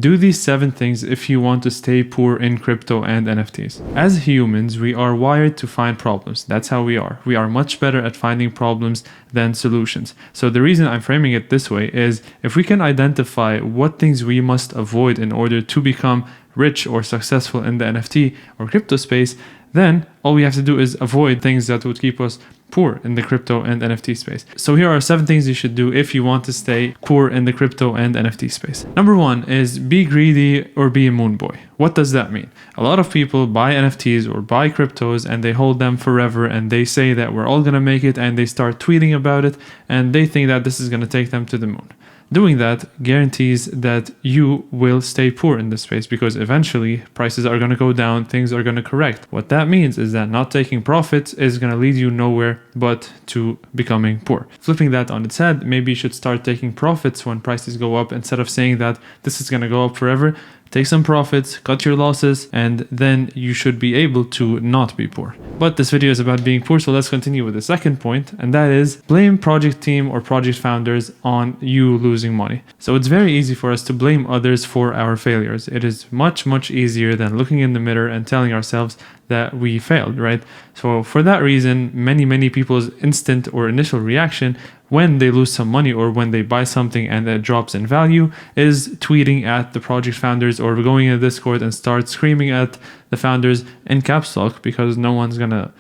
Do these 7 things if you want to stay poor in crypto and NFTs. As humans, we are wired to find problems. That's how we are. We are much better at finding problems than solutions. So the reason I'm framing it this way is if we can identify what things we must avoid in order to become rich or successful in the NFT or crypto space, then all we have to do is avoid things that would keep us poor in the crypto and NFT space. So here are 7 things you should do if you want to stay poor in the crypto and NFT space. Number 1 is be greedy or be a moon boy. What does that mean? A lot of people buy NFTs or buy cryptos and they hold them forever and they say that we're all gonna make it, and they start tweeting about it and they think that this is gonna take them to the moon. Doing that guarantees that you will stay poor in this space, because eventually prices are going to go down, things are going to correct. What that means is that not taking profits is going to lead you nowhere but to becoming poor. Flipping that on its head, maybe you should start taking profits when prices go up instead of saying that this is going to go up forever. Take some profits, cut your losses, and then you should be able to not be poor. But this video is about being poor, so let's continue with the second point, and that is blame project team or project founders on you losing money. So it's very easy for us to blame others for our failures. It is much, much easier than looking in the mirror and telling ourselves that we failed, right? So for that reason, many people's instant or initial reaction when they lose some money or when they buy something and it drops in value is tweeting at the project founders or going in Discord and start screaming at the founders in caps lock, because no one's gonna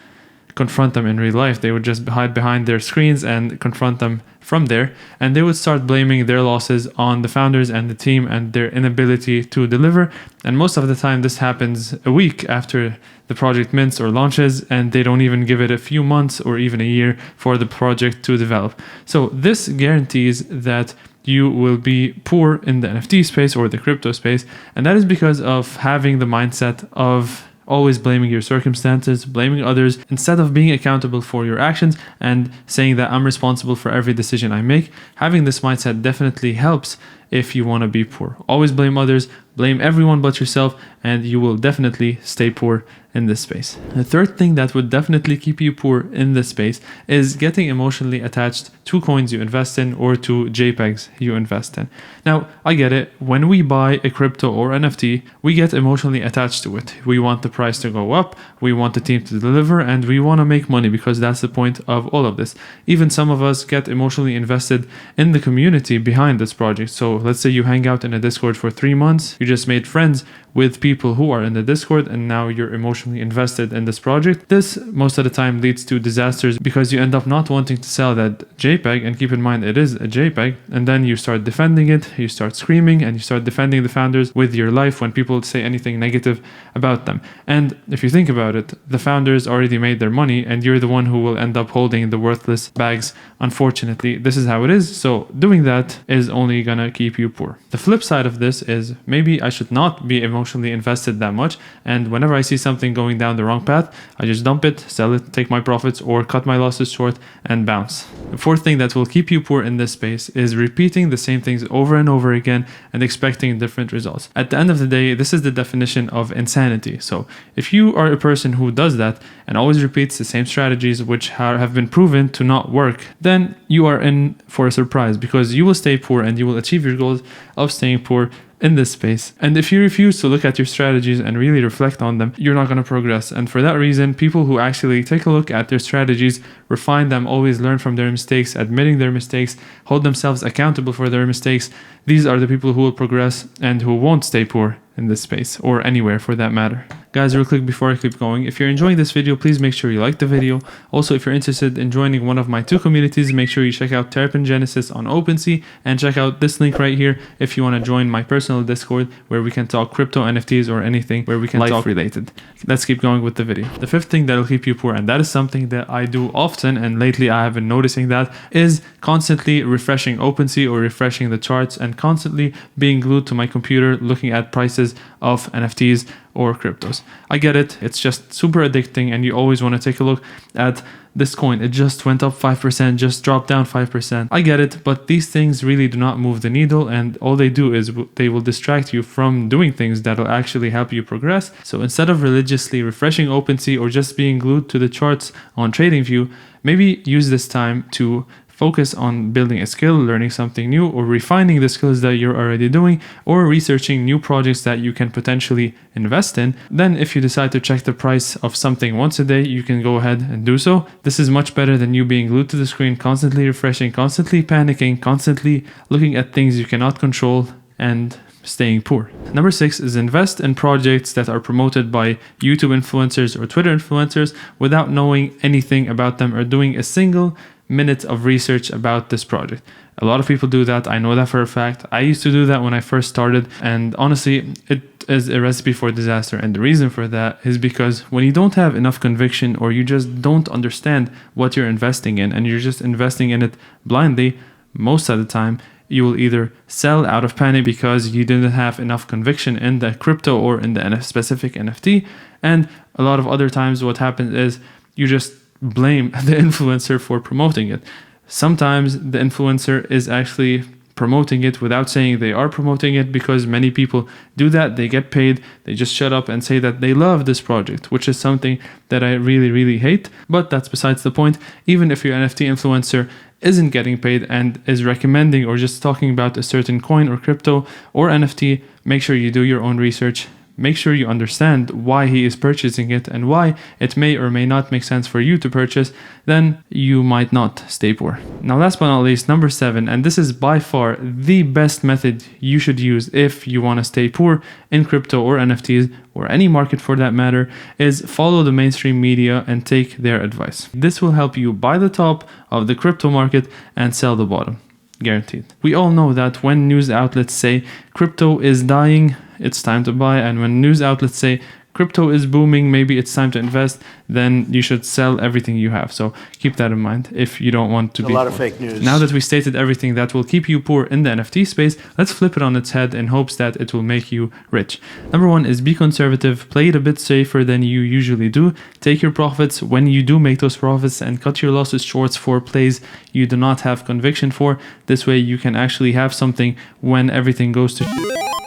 confront them in real life. They would just hide behind their screens and confront them from there, and they would start blaming their losses on the founders and the team and their inability to deliver. And most of the time this happens a week after the project mints or launches, and they don't even give it a few months or even a year for the project to develop. So this guarantees that you will be poor in the NFT space or the crypto space, and that is because of having the mindset of always blaming your circumstances, blaming others, instead of being accountable for your actions and saying that I'm responsible for every decision I make. Having this mindset definitely helps if you want to be poor. Always blame others, blame everyone but yourself, and you will definitely stay poor in this space. The third thing that would definitely keep you poor in this space is getting emotionally attached to coins you invest in or to JPEGs you invest in. Now, I get it. When we buy a crypto or NFT, we get emotionally attached to it. We want the price to go up, we want the team to deliver, and we want to make money, because that's the point of all of this. Even some of us get emotionally invested in the community behind this project. So let's say you hang out in a Discord for 3 months, you just made friends with people who are in the Discord, and now you're emotionally invested in this project. This most of the time leads to disasters, because you end up not wanting to sell that JPEG, and keep in mind it is a JPEG, and then you start defending it, you start screaming, and you start defending the founders with your life when people say anything negative about them. And if you think about it, the founders already made their money, and you're the one who will end up holding the worthless bags. Unfortunately, this is how it is. So doing that is only gonna keep you poor. The flip side of this is maybe I should not be emotionally invested that much, and whenever I see something going down the wrong path, I just dump it, sell it, take my profits, or cut my losses short and bounce. The fourth thing that will keep you poor in this space is repeating the same things over and over again and expecting different results. At the end of the day, this is the definition of insanity. So if you are a person who does that and always repeats the same strategies which have been proven to not work, then you are in for a surprise, because you will stay poor and you will achieve your goals of staying poor in this space. And if you refuse to look at your strategies and really reflect on them, you're not going to progress. And for that reason, people who actually take a look at their strategies, refine them, always learn from their mistakes, admitting their mistakes, hold themselves accountable for their mistakes, these are the people who will progress and who won't stay poor in this space, or anywhere for that matter. Guys, real quick before I keep going, if you're enjoying this video, please make sure you like the video. Also, if you're interested in joining one of my 2 communities, make sure you check out Terrapin Genesis on OpenSea, and check out this link right here if you want to join my personal Discord, where we can talk crypto, NFTs, or anything where we can talk related. Let's keep going with the video. The fifth thing that will keep you poor, and that is something that I do often, and lately I have been noticing that, is constantly refreshing OpenSea or refreshing the charts, and constantly being glued to my computer looking at prices of NFTs or cryptos. I get it, it's just super addicting, and you always want to take a look at this coin. It just went up 5%, just dropped down 5%. I get it, but these things really do not move the needle, and all they do is they will distract you from doing things that will actually help you progress. So instead of religiously refreshing OpenSea or just being glued to the charts on TradingView, maybe use this time to focus on building a skill, learning something new, or refining the skills that you're already doing, or researching new projects that you can potentially invest in. Then if you decide to check the price of something once a day, you can go ahead and do so. This is much better than you being glued to the screen, constantly refreshing, constantly panicking, constantly looking at things you cannot control, and staying poor. Number 6 is invest in projects that are promoted by YouTube influencers or Twitter influencers without knowing anything about them or doing a single minute of research about this project. A lot of people do that. I know that for a fact. I used to do that when I first started, and honestly, it is a recipe for disaster. And the reason for that is because when you don't have enough conviction, or you just don't understand what you're investing in and you're just investing in it blindly, most of the time you will either sell out of panic because you didn't have enough conviction in the crypto or in the specific NFT. And a lot of other times what happens is you just blame the influencer for promoting it. Sometimes the influencer is actually promoting it without saying they are promoting it, because many people do that. They get paid, they just shut up and say that they love this project, which is something that I really, really hate. But that's besides the point. Even if your NFT influencer isn't getting paid and is recommending or just talking about a certain coin or crypto or NFT, make sure you do your own research. Make sure you understand why he is purchasing it and why it may or may not make sense for you to purchase. Then you might not stay poor. Now, last but not least, number 7, and this is by far the best method you should use if you want to stay poor in crypto or NFTs or any market for that matter, is follow the mainstream media and take their advice. This will help you buy the top of the crypto market and sell the bottom. Guaranteed. We all know that when news outlets say crypto is dying, it's time to buy, and when news outlets say crypto is booming, maybe it's time to invest, then you should sell everything you have. So keep that in mind if you don't want to be a lot poor. of fake news. Now that we stated everything that will keep you poor in the NFT space, let's flip it on its head in hopes that it will make you rich. Number 1 is be conservative, play it a bit safer than you usually do. Take your profits when you do make those profits and cut your losses short for plays you do not have conviction for. This way you can actually have something when everything goes to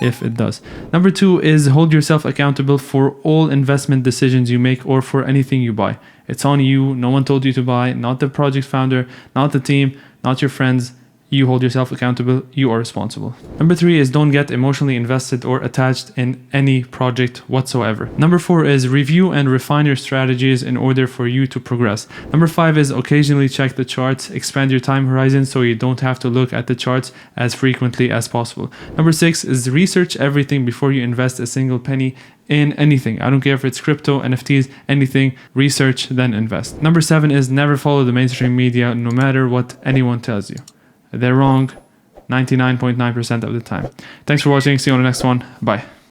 if it does. Number 2 is hold yourself accountable for all investment decisions you make or for anything you buy. It's on you. No one told you to buy, not the project founder, not the team, not your friends. You hold yourself accountable. You are responsible. Number 3 is don't get emotionally invested or attached in any project whatsoever. Number 4 is review and refine your strategies in order for you to progress. Number 5 is occasionally check the charts, expand your time horizon so you don't have to look at the charts as frequently as possible. Number 6 is research everything before you invest a single penny in anything. I don't care if it's crypto, NFTs, anything. Research, then invest. Number 7 is never follow the mainstream media no matter what anyone tells you. They're wrong 99.9% of the time. Thanks for watching. See you on the next one. Bye.